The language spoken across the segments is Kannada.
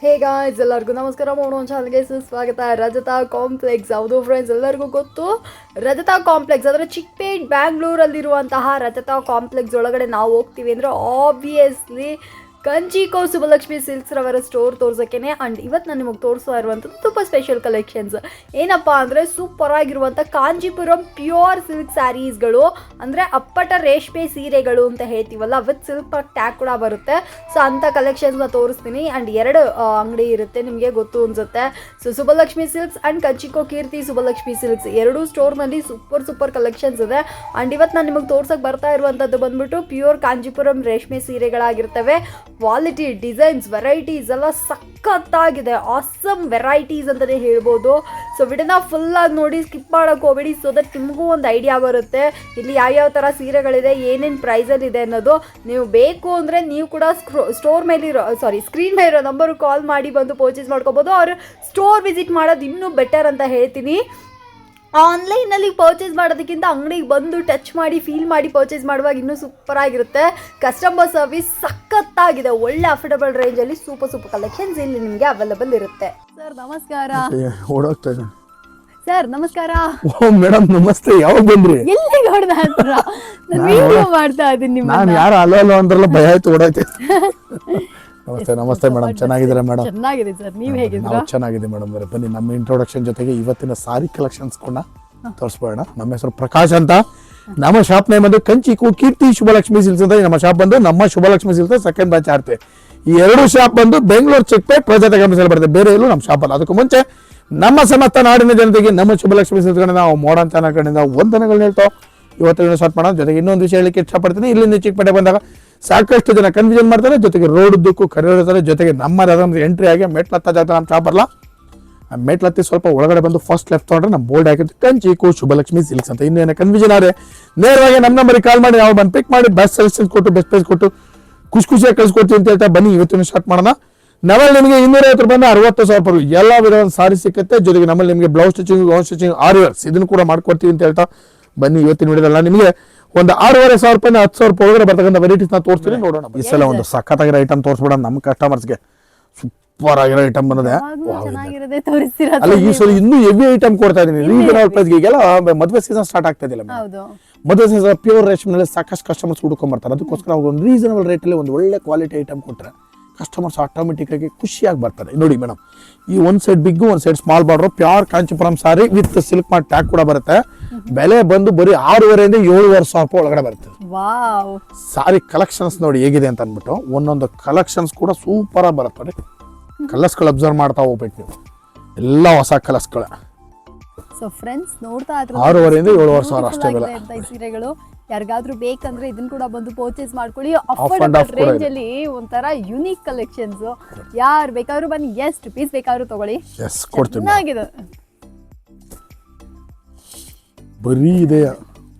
ಹೇ ಗಾಯ್ಸ್, ಎಲ್ಲರಿಗೂ ನಮಸ್ಕಾರ. ಮಾಡೋಣ ಚಾನಲ್ಗೆ ಸುಸ್ವಾಗತ. ರಜತಾ ಕಾಂಪ್ಲೆಕ್ಸ್ ಹೌದು ಫ್ರೆಂಡ್ಸ್, ಎಲ್ಲರಿಗೂ ಗೊತ್ತು. ರಜತಾ ಕಾಂಪ್ಲೆಕ್ಸ್ ಅಂದರೆ ಚಿಕ್ಕಪೇಟ್ ಬ್ಯಾಂಗ್ಳೂರಲ್ಲಿರುವಂತಹ ರಜತಾ ಕಾಂಪ್ಲೆಕ್ಸ್ ಒಳಗಡೆ ನಾವು ಹೋಗ್ತೀವಿ ಅಂದರೆ ಆಬ್ವಿಯಸ್ಲಿ ಕಂಚಿಕೋ ಸುಬ್ಬಲಕ್ಷ್ಮಿ ಸಿಲ್ಕ್ಸ್ ರವರ ಸ್ಟೋರ್ ತೋರ್ಸೋಕ್ಕೇನೆ. ಆ್ಯಂಡ್ ಇವತ್ತು ನಾನು ನಿಮಗೆ ತೋರಿಸ್ತಾ ಇರುವಂಥದ್ದು ತುಂಬ ಸ್ಪೆಷಲ್ ಕಲೆಕ್ಷನ್ಸ್. ಏನಪ್ಪ ಅಂದರೆ ಸೂಪರ್ ಆಗಿರುವಂಥ ಕಾಂಚೀಪುರಂ ಪ್ಯೂರ್ ಸಿಲ್ಕ್ ಸ್ಯಾರೀಸ್ಗಳು, ಅಂದರೆ ಅಪ್ಪಟ ರೇಷ್ಮೆ ಸೀರೆಗಳು ಅಂತ ಹೇಳ್ತೀವಲ್ಲ, ವಿತ್ ಸಿಲ್ಕ್ ಟ್ಯಾಗ್ ಕೂಡ ಬರುತ್ತೆ. ಸೊ ಅಂಥ ಕಲೆಕ್ಷನ್ಸ್ನ ತೋರಿಸ್ತೀನಿ. ಆ್ಯಂಡ್ ಎರಡು ಅಂಗಡಿ ಇರುತ್ತೆ, ನಿಮಗೆ ಗೊತ್ತು ಅನಿಸುತ್ತೆ. ಸೊ ಸುಬ್ಬಲಕ್ಷ್ಮಿ ಸಿಲ್ಕ್ಸ್ ಆ್ಯಂಡ್ ಕಂಚಿಕೋ ಕೀರ್ತಿ ಸುಬ್ಬಲಕ್ಷ್ಮಿ ಸಿಲ್ಕ್ಸ್ ಎರಡೂ ಸ್ಟೋರ್ನಲ್ಲಿ ಸೂಪರ್ ಕಲೆಕ್ಷನ್ಸ್ ಇದೆ. ಆ್ಯಂಡ್ ಇವತ್ತು ನಾನು ನಿಮಗೆ ತೋರ್ಸೋಕ್ಕೆ ಬರ್ತಾ ಇರುವಂಥದ್ದು ಬಂದ್ಬಿಟ್ಟು ಪ್ಯೂರ್ ಕಾಂಚೀಪುರಂ ರೇಷ್ಮೆ ಸೀರೆಗಳಾಗಿರ್ತವೆ. ಕ್ವಾಲಿಟಿ, ಡಿಸೈನ್ಸ್, ವೆರೈಟೀಸ್ ಎಲ್ಲ ಸಖತ್ತಾಗಿದೆ. ಆಸಮ್ ವೆರೈಟೀಸ್ ಅಂತಲೇ ಹೇಳ್ಬೋದು. ಸೊ ವಿಡಿಯೋನ ಫುಲ್ಲಾಗಿ ನೋಡಿ, ಸ್ಕಿಪ್ ಮಾಡೋಕ್ಕೆ ಹೋಗಬೇಡಿ. ಸೊ ದಟ್ ನಿಮಗೂ ಒಂದು ಐಡಿಯಾ ಬರುತ್ತೆ ಇಲ್ಲಿ ಯಾವ್ಯಾವ ಥರ ಸೀರೆಗಳಿದೆ, ಏನೇನು ಪ್ರೈಸಲ್ಲಿದೆ ಅನ್ನೋದು. ನೀವು ಬೇಕು ಅಂದರೆ ನೀವು ಕೂಡ ಸ್ಟೋರ್ ಮೇಲಿರೋ ಸ್ಕ್ರೀನ್ ಮೇಲಿರೋ ನಂಬರು ಕಾಲ್ ಮಾಡಿ ಬಂದು ಪರ್ಚೇಸ್ ಮಾಡ್ಕೋಬೋದು. ಅವ್ರು ಸ್ಟೋರ್ ವಿಸಿಟ್ ಮಾಡೋದು ಇನ್ನೂ ಬೆಟರ್ ಅಂತ ಹೇಳ್ತೀನಿ. ಆನ್ಲೈನಲ್ಲಿ ಪರ್ಚೇಸ್ ಮಾಡೋದಕ್ಕಿಂತ ಅಂಗಡಿಗೆ ಬಂದು ಟಚ್ ಮಾಡಿ ಫೀಲ್ ಮಾಡಿ ಪರ್ಚೇಸ್ ಮಾಡುವಾಗ ಇನ್ನೂ ಸೂಪರ್ ಆಗಿರುತ್ತೆ. ಕಸ್ಟಮರ್ ಸರ್ವಿಸ್ ಸಖತ್ತಾಗಿದೆ. ಒಳ್ಳೆ ಅಫೋರ್ಡಬಲ್ ರೇಂಜಲ್ಲಿ ಸೂಪರ್ ಕಲೆಕ್ಷನ್ಸ್ ಇಲ್ಲಿ ನಿಮಗೆ ಅವೈಲೇಬಲ್ ಇರುತ್ತೆ. ಸರ್ ನಮಸ್ಕಾರ. ಸರ್ ನಮಸ್ಕಾರ. ಓ ಮೇಡಮ್ ನಮಸ್ತೆ. ಯಾವಾಗ ಬಂದ್ರಿ? ಎಲ್ಲಿ ಹೊಡೆದ ಹತ್ರ ವಿಡಿಯೋ ಮಾಡ್ತಾ ಇದ್ದೀನಿ. ನಾನು ಯಾರು ಅಲ್ಲೋ ಅಂದ್ರಲ್ಲ, ಭಯ ಆಯ್ತು, ಓಡಾಯ್ತು. ನಮಸ್ತೆ ಮೇಡಮ್, ಚೆನ್ನಾಗಿದ್ದೀರಾ ಮೇಡಮ್? ಚೆನ್ನಾಗಿದೆ ಸರ್, ನೀವು ಹೇಗಿದ್ದೀರಾ? ನಾವು ಚೆನ್ನಾಗಿದೆ ಮೇಡಮ್. ಬನ್ನಿ, ನಮ್ಮ ಇಂಟ್ರೊಡಕ್ಷನ್ ಜೊತೆಗೆ ಇವತ್ತಿನ ಸಾರಿ ಕಲೆಕ್ಷನ್ಸ್ ಕೂಡ ತೋರಿಸ್ಬೋಣ. ನಮ್ಮ ಹೆಸರು ಪ್ರಕಾಶ್ ಅಂತ. ನಮ್ಮ ಶಾಪ್ ನೇಮ್ ಬಂದು ಕಂಚಿಕೋ ಕೀರ್ತಿ ಶುಭಲಕ್ಷ್ಮಿ ಸಿಲ್ಕ್ಸ್ ಅಂತ. ನಮ್ಮ ಶಾಪ್ ಬಂದು ನಮ್ಮ ಶುಭಲಕ್ಷ್ಮಿ ಸಿಲ್ಕ್ಸ್ ಸೆಕೆಂಡ್ ಬ್ರಾಂಚ್ ಆಡ್ತೀವಿ. ಈ ಎರಡು ಶಾಪ್ ಬಂದು ಬೆಂಗಳೂರು ಚಿಕ್ಕಪೇಟ್ ರಜತಾ ಕಾಂಪ್ಲೆಕ್ಸ್ ಬರುತ್ತೆ, ಬೇರೆ ಎಲ್ಲೂ ನಮ್ಮ ಶಾಪ್ ಅಲ್ಲ. ಅದಕ್ಕೂ ಮುಂಚೆ ನಮ್ಮ ಸಮಸ್ತ ನಾಡಿನ ಜನತೆಗೆ ನಮ್ಮ ಶುಭಲಕ್ಷ್ಮಿ ಸಿಲ್ಕ್ಸ್ ಕಡೆ ನಾವು ಮಾಡರ್ನ್ ಚಾನಲ್ ಕಡೆಯಿಂದ ವಂದನೆಗಳನ್ನ ಹೇಳ್ತಾವೆ. ಇವತ್ತು ಸ್ಟಾರ್ಟ್ ಮಾಡೋಣ. ಜೊತೆಗೆ ಇನ್ನೊಂದು ವಿಷಯ ಹೇಳಲಿಕ್ಕೆ ಇಷ್ಟಪಡ್ತೀನಿ. ಇಲ್ಲಿಂದ ಚಿಕ್ಕಪೇಟೆ ಬಂದಾಗ ಸಾಕಷ್ಟು ಜನ ಕನ್ಫ್ಯೂಷನ್ ಮಾಡ್ತಾರೆ, ಜೊತೆಗೆ ರೋಡ್ ಉದ್ದಕ್ಕೂ ಕರೆಯೋರ್ತಾರೆ. ಜೊತೆಗೆ ನಮ್ಮ ಎಂಟ್ರಿ ಆಗಿ ಮೆಟ್ಲತ್ತ ಜಾಗ ನಮ್ಮ ಶಾಪ್ ಬರಲ್ಲ. ಮೆಟ್ಲತ್ತಿ ಸ್ವಲ್ಪ ಒಳಗಡೆ ಬಂದು ಫಸ್ಟ್ ಲೆಫ್ಟ್ ತೊಗೊಂಡ್ರೆ ನಮ್ಮ ಬೋರ್ಡ್ ಹಾಕಿರ್ತೀವಿ ಕಂಚಿಕೋ ಶುಭಲಕ್ಷ್ಮಿ ಸಿಲ್ಕ್ಸ್ ಅಂತ. ಇನ್ನೇನು ಕನ್ಫ್ಯೂಷನ್ ಆದರೆ ನೇರವಾಗಿ ನಮ್ಮ ನಂಬರಿಗೆ ಕಾಲ್ ಮಾಡಿ ನಾವು ಬಂದು ಪಿಕ್ ಮಾಡಿ ಬೆಸ್ಟ್ ಸಜೆಷನ್ಸ್ ಕೊಟ್ಟು ಬೆಸ್ಟ್ ಪ್ರೈಸ್ ಕೊಟ್ಟು ಖುಷಿಯಾಗಿ ಕಳಿಸ್ಕೊಡ್ತೀವಿ ಅಂತ ಹೇಳ್ತಾ ಬನ್ನಿ ಇವತ್ತಿನ ಸ್ಟಾರ್ಟ್ ಮಾಡೋಣ. ನಮ್ಮಲ್ಲಿ ನಿಮಗೆ 250 ರೂಪಾಯಿಂದ 60,000 ರೂಪಾಯಿ ಎಲ್ಲ ವಿಧವಾದ ಸಾರಿ ಸಿಕ್ಕುತ್ತೆ. ಜೊತೆಗೆ ನಮ್ಮಲ್ಲಿ ನಿಮಗೆ ಬ್ಲೌಸ್ ಸ್ಟಿಚಿಂಗ್, ಗೌನ್ ಸ್ಟಿಚಿಂಗ್, ಆರಿವರ್ಸ್ ಇದನ್ನು ಕೂಡ ಮಾಡ್ಕೊಡ್ತೀವಿ ಅಂತ ಹೇಳ್ತಾ ಬನ್ನಿ ಇವತ್ತಿನ ವಿಡಿಯೋದಲ್ಲ ನಿಮಗೆ ಒಂದು 6,500 ರೂಪಾಯಿಂದ 10,000 ರೂಪಾಯಿ ಒಳಗಡೆ ಬರ್ತಕ್ಕಂಥ ವೆರೈಟೀಸ್ ನ ತೋರಿಸ್ತೀನಿ, ನೋಡೋಣ. ಈ ಸಲ ಒಂದು ಸಖತ್ತಾಗಿರೋ ಐಟಮ್ ತೋರಿಸ್ಬಿಡೋಣ ನಮ್ಮ ಕಸ್ಟಮರ್ಸ್ಗೆ. ಸೂಪರ್ ಆಗಿರೋ ಐಟಮ್ ಬಂದಿದೆ. ಅಲ್ಲ ಈ ಸಲ ಇನ್ನೂ ಹೆವಿ ಐಟಮ್ ಕೊಡ್ತಾ ಇದೀನಿ ರೀಸನಬಲ್ ಪ್ರೈಸ್. ಈಗೆಲ್ಲ ಮದುವೆ ಸೀಸನ್ ಸ್ಟಾರ್ಟ್ ಆಗ್ತಾ ಇದೆಯಲ್ಲ, ಮದುವೆ ಸೀಸನ್ ಪ್ಯೂರ್ ರೇಷ್ಮೆನಲ್ಲಿ ಸಾಕಷ್ಟು ಕಸ್ಟಮರ್ಸ್ ಹುಡುಕೊಂಡ್ಬರ್ತಾರೆ. ಅದಕ್ಕೋಸ್ಕರ ಒಂದು ರೀಸನಬಲ್ ರೇಟಲ್ಲಿ ಒಂದು ಒಳ್ಳೆ ಕ್ವಾಲಿಟಿ ಐಟಮ್ ಕೊಟ್ಟರೆ ಕಸ್ಟಮರ್ಸ್ ಆಟೋಮೆಟಿಕ್ ಆಗಿ ಖುಷಿಯಾಗಿ ಬರ್ತಾರೆ. ನೋಡಿ ಮೇಡಮ್, ಈ ಒಂದು ಸೈಡ್ ಬಿಗ್, ಒಂದು side small border pure Kanchipuram sorry with silk mart tag ಕೂಡ ಬರುತ್ತೆ. ಬೆಲೆ ಬಂದು ಬರೀ 6,500 7,500 ರೂಪಾಯಿ ಒಳಗಡೆ ಬರುತ್ತೆ. ಸಾರಿ ಕಲೆಕ್ಷನ್ಸ್ ನೋಡಿ ಹೇಗಿದೆ ಅಂತ ಅಂದ್ಬಿಟ್ಟು ಒಂದೊಂದು ಕಲೆಕ್ಷನ್ಸ್ ಕೂಡ ಸೂಪರ್ ಆಗಿ ಬರುತ್ತೆ. ನೋಡಿ ಕಲರ್ಸ್ಗಳು ಅಬ್ಸರ್ವ್ ಮಾಡ್ತಾ ಹೋಗ್ಬೇಕು ನೀವು, ಎಲ್ಲ ಹೊಸ ಕಲರ್ಸ್ಗಳು. ಸೊ ಫ್ರೆಂಡ್ಸ್ ನೋಡ್ತಾ ಇದ್ರೆ 6,500 7,500 ಅಷ್ಟೇ ಬೆಲೆ. ಸೀರೆಗಳು ಯಾರಿಗಾದ್ರೂ ಬೇಕಂದ್ರೆ ಇದನ್ನ ಕೂಡ ಬಂದು ಪರ್ಚೇಸ್ ಮಾಡ್ಕೊಳ್ಳಿ. ಅಫೋರ್ಡಬಲ್ ರೇಂಜ್ ಅಲ್ಲಿ ಒಂಥರ ಯುನೀಕ್ ಕಲೆಕ್ಷನ್ಸ್. ಯಾರು ಬೇಕಾದ್ರೂ ಬನ್ನಿ, ಎಷ್ಟು ಪೀಸ್ ಬೇಕಾದ್ರೂ ತಗೊಳ್ಳಿ. ಚೆನ್ನಾಗಿದೆ. ಬರೀ ಇದೆ,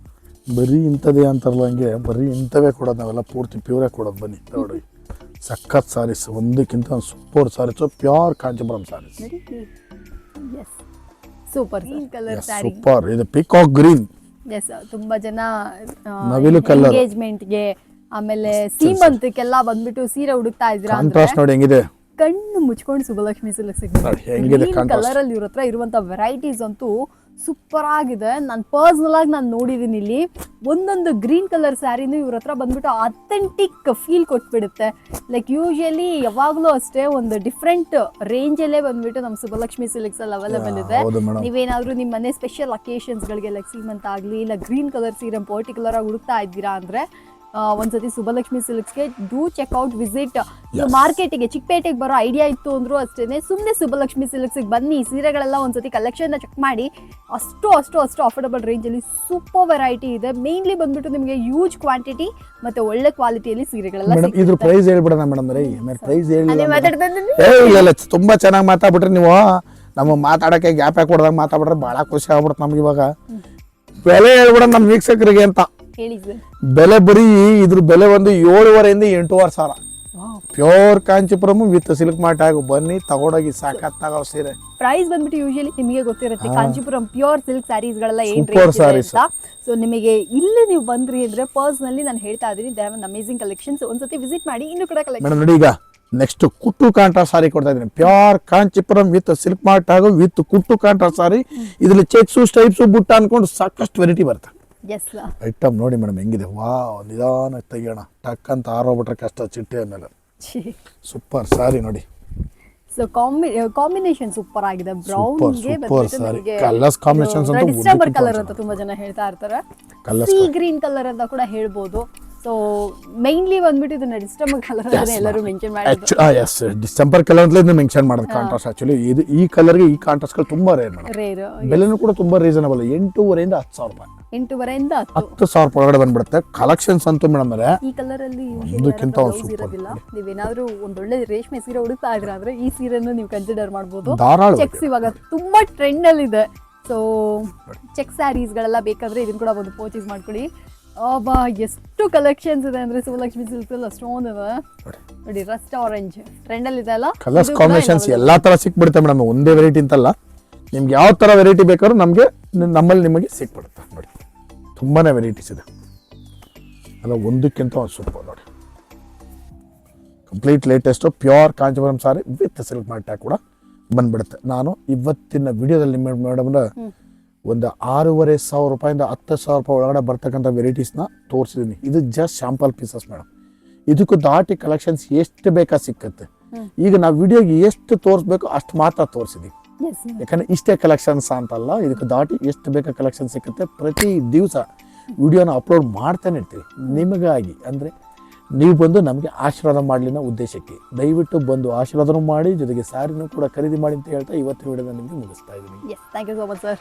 ಬರೀ ಇಂಥದೇ ಅಂತಾರಲ್ಲ, ಹಂಗೆ ಬರೀ ಇಂಥವೇ ಕೊಡೋದು ನಾವೆಲ್ಲ, ಪೂರ್ತಿ ಪ್ಯೂರೇ ಕೊಡೋದು. ಬನ್ನಿ ತಗೊಳ್ಳಿ. ಸಖತ್ ಸಾರೀಸ್, ಒಂದಕ್ಕಿಂತ super saris, pure Kanchipuram saris. Super green colour sari, super. ಇದು ಪಿಕಾಕ್ ಗ್ರೀನ್. ಎಸ್, ತುಂಬಾ ಜನ ನವಿಲು ಕಲರ್ ಎಂಗೇಜ್ಮೆಂಟ್ಗೆ ಆಮೇಲೆ ಸೀಮಂತಕ್ಕೆಲ್ಲ ಬಂದ್ಬಿಟ್ಟು ಸೀರೆ ಹುಡುಕ್ತಾ ಇದ್ದೀರಾ ಅಂದ್ರೆ ಕಾಂಟ್ರಾಸ್ಟ್ ನೋಡಿ ಹೆಂಗಿದೆ. ಕಣ್ಣು ಮುಚ್ಕೊಂಡು ಸುಬ್ಬಲಕ್ಷ್ಮಿ ಸಿಲ್ಕ್ಸ್ ಕಲರ್ ಅಲ್ಲಿ ಇವ್ರ ಹತ್ರ ಇರುವಂತ ವೆರೈಟೀಸ್ ಅಂತೂ ಸೂಪರ್ ಆಗಿದೆ. ನಾನು ಪರ್ಸನಲ್ ಆಗಿ ನಾನು ನೋಡಿದ್ದೀನಿ. ಇಲ್ಲಿ ಒಂದೊಂದು ಗ್ರೀನ್ ಕಲರ್ ಸ್ಯಾರಿನೂ ಇವ್ರ ಹತ್ರ ಬಂದ್ಬಿಟ್ಟು ಅಥೆಂಟಿಕ್ ಫೀಲ್ ಕೊಟ್ಬಿಡುತ್ತೆ. ಲೈಕ್ ಯೂಶಲಿ ಯಾವಾಗಲೂ ಅಷ್ಟೇ ಒಂದು ಡಿಫ್ರೆಂಟ್ ರೇಂಜಲ್ಲೇ ಬಂದ್ಬಿಟ್ಟು ನಮ್ಮ ಸುಬ್ಬಲಕ್ಷ್ಮಿ ಸಿಲ್ಕ್ಸ್ ಅಲ್ಲಿ ಅವೈಲೇಬಲ್ ಇದೆ. ನೀವೇನಾದ್ರೂ ನಿಮ್ಮ ಮನೆ ಸ್ಪೆಷಲ್ ಅಕೇಶನ್ಸ್ಗಳಿಗೆ ಲೈಕ್ ಸೀಮಂತ ಆಗಲಿ ಇಲ್ಲ ಗ್ರೀನ್ ಕಲರ್ ಸೀರೆ ಪರ್ಟಿಕ್ಯುಲರ್ ಆಗಿ ಹುಡುಕ್ತಾ ಇದ್ದೀರಾ ಅಂದರೆ ಒಂದ್ಸತಿ ಸುಬ್ಬಲಕ್ಷ್ಮಿ ಸಿಲ್ಕ್ಸ್ಗೆ ಡೂ ಚೆಕ್ಔಟ್ ವಿಸಿಟ್. ಮಾರ್ಕೆಟಿಗೆ ಚಿಕ್ಕಪೇಟೆಗೆ ಬರೋ ಐಡಿಯಾ ಇತ್ತು ಅಂದ್ರೂ ಅಷ್ಟೇ ಸುಮ್ಮನೆ ಸುಬ್ಬಲಕ್ಷ್ಮಿ ಸಿಲ್ಕ್ಸ್ಗೆ ಬನ್ನಿ. ಸೀರೆಗಳೆಲ್ಲ ಒಂದ್ಸತಿ ಕಲೆಕ್ಷನ್ನ ಚೆಕ್ ಮಾಡಿ. ಅಷ್ಟು ಅಫೋರ್ಡಬಲ್ ರೇಂಜಲ್ಲಿ ಸೂಪರ್ ವೆರೈಟಿ ಇದೆ. ಮೇನ್ಲಿ ಬಂದ್ಬಿಟ್ಟು ನಿಮಗೆ ಹ್ಯೂಜ್ ಕ್ವಾಂಟಿಟಿ ಮತ್ತೆ ಒಳ್ಳೆ ಕ್ವಾಲಿಟಿಯಲ್ಲಿ ಸೀರೆಗಳೆಲ್ಲ. ಇದ್ರ ಪ್ರೈಸ್ ಹೇಳ್ಬಿಡೋಣ ಮೇಡಮ್. ಪ್ರೈಸ್ ಇಲ್ಲ, ತುಂಬಾ ಚೆನ್ನಾಗಿ ಮಾತಾಡ್ಬಿಟ್ರೆ ನೀವು. ನಮ್ಮ ಮಾತಾಡಕ್ಕೆ ಗ್ಯಾಪ್ ಹಾಕಿ ಕೊಡ್ದಾಗ ಮಾತಾಡ್ಬಿಟ್ರೆ ಬಹಳ ಖುಷಿ ಆಗ್ಬಿಡುತ್ತೆ ನಮ್ಗೆ. ಇವಾಗ ಬೆಲೆ ಹೇಳ್ಬಿಡೋಣ ನಮ್ಮ ವೀಕ್ಷಕರಿಗೆ ಅಂತ. ಬೆಲೆ ಬರೀ ಇದ್ರ ಬೆಲೆ ಒಂದು 7,500 ಇಂದ 8,500. Pure Kanchipuram with silk mart ಆಗಿ ಬನ್ನಿ ತಗೊಂಡೋಗಿ ಸಾಕತ್ತಾಗ ಸೀರೆ. ಪ್ರೈಸ್ ಬಂದ್ಬಿಟ್ಟು ಯೂಶಲಿ ನಿಮಗೆ ಗೊತ್ತಿರುತ್ತೆ ಕಾಂಚೀಪುರಂ ಪ್ಯೂರ್ ಸಿಲ್ಕ್ ಸ್ಯಾರೀಸ್ ಗಳೆಲ್ಲ ಏನ್ ರೇಟ್ ಅಂತ. ಸೊ ನಿಮಗೆ ಇಲ್ಲಿ ನೀವು ಬಂದ್ರಿ ಅಂದ್ರೆ ಪರ್ಸನಲಿ ನಾನು ಹೇಳ್ತಾ ಇದೀನಿ, they have an amazing collections. ಒಂದ್ಸತಿ ವಿಸಿಟ್ ಮಾಡಿ. ಇನ್ನು ಕೂಡ ಕಲೆಕ್ಷನ್ ಮೇಡಮ್ ನೋಡಿ, ಈಗ ನೆಕ್ಸ್ಟ್ ಕುಟ್ಟು ಕಾಂಟ್ರಾಸ್ಟ್ ಸಾರಿ ಕೊಡ್ತಾ ಇದ್ದೀನಿ, pure Kanchipuram with silk mart ಹಾಗೂ ವಿತ್ ಕುಟ್ಟು ಕಾಂಟ್ರಾಸ್ಟ್ ಸಾರಿ. ಇದ್ರಲ್ಲಿ ಚೆಕ್ಸು ಸ್ಟೈಪ್ಸು ಬುಟ್ಟ ಅನ್ಕೊಂಡು ಸಾಕಷ್ಟು ವೆರೈಟಿ ಬರುತ್ತೆ. ಎಸ್ ಐಟಮ್ ನೋಡಿ ಮೇಡಮ್ ಹೆಂಗಿದೆ, ವಾ ನಿಧಾನ ತೆಗಿಯೋಣ, ಟಕ್ ಅಂತ ಆರೋಗ್ಬಿಟ್ರೆ ಕಷ್ಟ ಚಿಟ್ಟೆ ಮೇಲೆ. ಸೂಪರ್ ಸಾರಿ ನೋಡಿ, ಸೊ ಕಾಂಬಿನೇಷನ್ ಸೂಪರ್ ಆಗಿದೆ. ಬ್ರೌನ್ ಗೆ ಸೂಪರ್ ಸಾರಿ, ಕಲರ್ಸ್ ಕಾಂಬಿನೇಷನ್ಸ್ ಅಂತೂ ಡಿಸೆಂಬರ್ ಕಲರ್ ಅಂತ ತುಂಬಾ ಜನ ಹೇಳ್ತಾ ಇರ್ತಾರೆ, ಕಲರ್ಸ್ ಸೀ ಗ್ರೀನ್ ಕಲರ್ ಅಂತ ಕೂಡ ಹೇಳ್ಬೋದು. ಸೊ ಮೈನ್ಲಿ ಬಂದ್ಬಿಟ್ಟು ಇದನ್ನ ಡಿಸೆಂಬರ್ ಕಲರ್ ಅಂತ ಎಲ್ಲರೂ ಮೆನ್ಷನ್ ಮಾಡಿದ್ರು. ಎಸ್ ಡಿಸೆಂಬರ್ ಕಲರ್ ಅಂತಲೇ ಇದನ್ನ ಮೆನ್ಷನ್ ಮಾಡೋದು ಕಾಂಟ್ರಾಸ್ಟ್. ಆಕ್ಚುಲಿ ಇದು ಈ ಕಲರ್ಗೆ ಈ ಕಾಂಟ್ರಾಸ್ಟ್ಗಳು ತುಂಬಾ ರೇರ್ ಮೇಡಮ್. ರೇರ್, ಬೆಲೆನೂ ಕೂಡ ತುಂಬಾ ರೀಸನಬಲ್, 8,500 10,000 ರೂಪಾಯಿ, 8,500 10,000 ಒಳಗಡೆ ಬಂದ್ಬಿಡುತ್ತೆ. ಕಲೆಕ್ಷನ್ಸ್ ಅಂತೂ ಮೇಡಮ್ ಈ ಕಲರ್ ಅಲ್ಲಿ ಒಂದಕ್ಕಿಂತ ಒಂದು ಸೂಪರ್ ಇರೋದಿಲ್ಲ. ನೀವೇನಾದ್ರೂ ಒಂದೊಳ್ಳೆ ರೇಷ್ಮೆ ಸೀರೆ ಹುಡುಕ್ತಾ ಇದ್ರ ಅಂದ್ರೆ ಈ ಸೀರೆಯನ್ನು ನೀವು ಕನ್ಸಿಡರ್ ಮಾಡಬಹುದು. ಧಾರಾಳ ಚೆಕ್ಸ್ ಇವಾಗ ತುಂಬಾ ಟ್ರೆಂಡ್ ಅಲ್ಲಿ ಇದೆ. ಸೊ ಚೆಕ್ ಸ್ಯಾರೀಸ್ ಗಳೆಲ್ಲ ಬೇಕಾದ್ರೆ ಇದನ್ನ ಕೂಡ ಒಂದು ಪರ್ಚೇಸ್ ಮಾಡ್ಕೊಳ್ಳಿ. ಬಾ ಎಷ್ಟು ಕಲೆಕ್ಷನ್ಸ್ ಇದೆ ಅಂದ್ರೆ ಸುಲಕ್ಷ್ಮಿ ಸಿಲ್ಕ್ಸ್ ಅಲ್ಲಿ ಅಷ್ಟೊಂದು ಇದೆ ನೋಡಿ. ರಸ್ಟ್ ಆರೆಂಜ್ ಟ್ರೆಂಡ್ ಅಲ್ಲಿ ಇದೆ ಅಲ್ಲ, ಕಲರ್ಸ್ ಕಾಂಬಿನೇಷನ್ಸ್ ಎಲ್ಲಾ ತರ ಸಿಕ್ಬಿಡುತ್ತೆ ಮೇಡಮ್, ಒಂದೇ ವೆರೈಟಿ ಅಂತಲ್ಲ. ನಿಮ್ಗೆ ಯಾವ ತರ ವೆರೈಟಿ ಬೇಕಾದ್ರೂ ನಮ್ಮಲ್ಲಿ ನಿಮಗೆ ಸಿಕ್ಬಿಡುತ್ತೆ ನೋಡಿ. ತುಂಬಾನೇ ವೆರೈಟೀಸ್ ಇದೆ ಅಲ್ಲ, ಒಂದಕ್ಕಿಂತ ಒಂದು ಸೂಪರ್ ನೋಡಿ. Complete latest pure Kanchipuram sorry with silk mart ಕೂಡ ಬಂದ್ಬಿಡುತ್ತೆ. ನಾನು ಇವತ್ತಿನ ವಿಡಿಯೋದಲ್ಲಿ ಮೇಡಮ್ ಒಂದು 6,500 ರೂಪಾಯಿಂದ 10,000 ರೂಪಾಯಿ ಒಳಗಡೆ ಬರ್ತಕ್ಕಂಥ ವೆರೈಟೀಸ್ನ ತೋರಿಸಿದ್ದೀನಿ. ಇದು ಜಸ್ಟ್ ಶಾಂಪಲ್ ಪೀಸಸ್ ಮೇಡಮ್. ಇದಕ್ಕೂ ದಾಟಿ ಕಲೆಕ್ಷನ್ಸ್ ಎಷ್ಟು ಬೇಕಾ ಸಿಕ್ಕತ್ತೆ. ಈಗ ನಾವು ವಿಡಿಯೋಗೆ ಎಷ್ಟು ತೋರಿಸ್ಬೇಕು ಅಷ್ಟು ಮಾತ್ರ ತೋರಿಸಿದ್ದೀವಿ, ಯಾಕಂದ್ರೆ ಇಷ್ಟೇ ಕಲೆಕ್ಷನ್ಸ್ ಅಂತಲ್ಲ, ಇದಕ್ಕೆ ದಾಟಿ ಎಷ್ಟು ಬೇಕಾ ಕಲೆಕ್ಷನ್ ಸಿಕ್ಕತ್ತೆ. ಪ್ರತಿ ದಿವಸ ವಿಡಿಯೋನ ಅಪ್ಲೋಡ್ ಮಾಡ್ತಾನೆ ಇರ್ತೀವಿ ನಿಮಗಾಗಿ, ಅಂದರೆ ನೀವು ಬಂದು ನಮಗೆ ಆಶೀರ್ವಾದ ಮಾಡಲಿನ ಉದ್ದೇಶಕ್ಕೆ. ದಯವಿಟ್ಟು ಬಂದು ಆಶೀರ್ವಾದನೂ ಮಾಡಿ, ಜೊತೆಗೆ ಸ್ಯಾರಿನೂ ಕೂಡ ಖರೀದಿ ಮಾಡಿ ಅಂತ ಹೇಳ್ತಾ ಇವತ್ತಿನ ವಿಡಿಯೋನ ನಿಮಗೆ ಮುಗಿಸ್ತಾ ಇದ್ದೀನಿ. Thank you so much sir.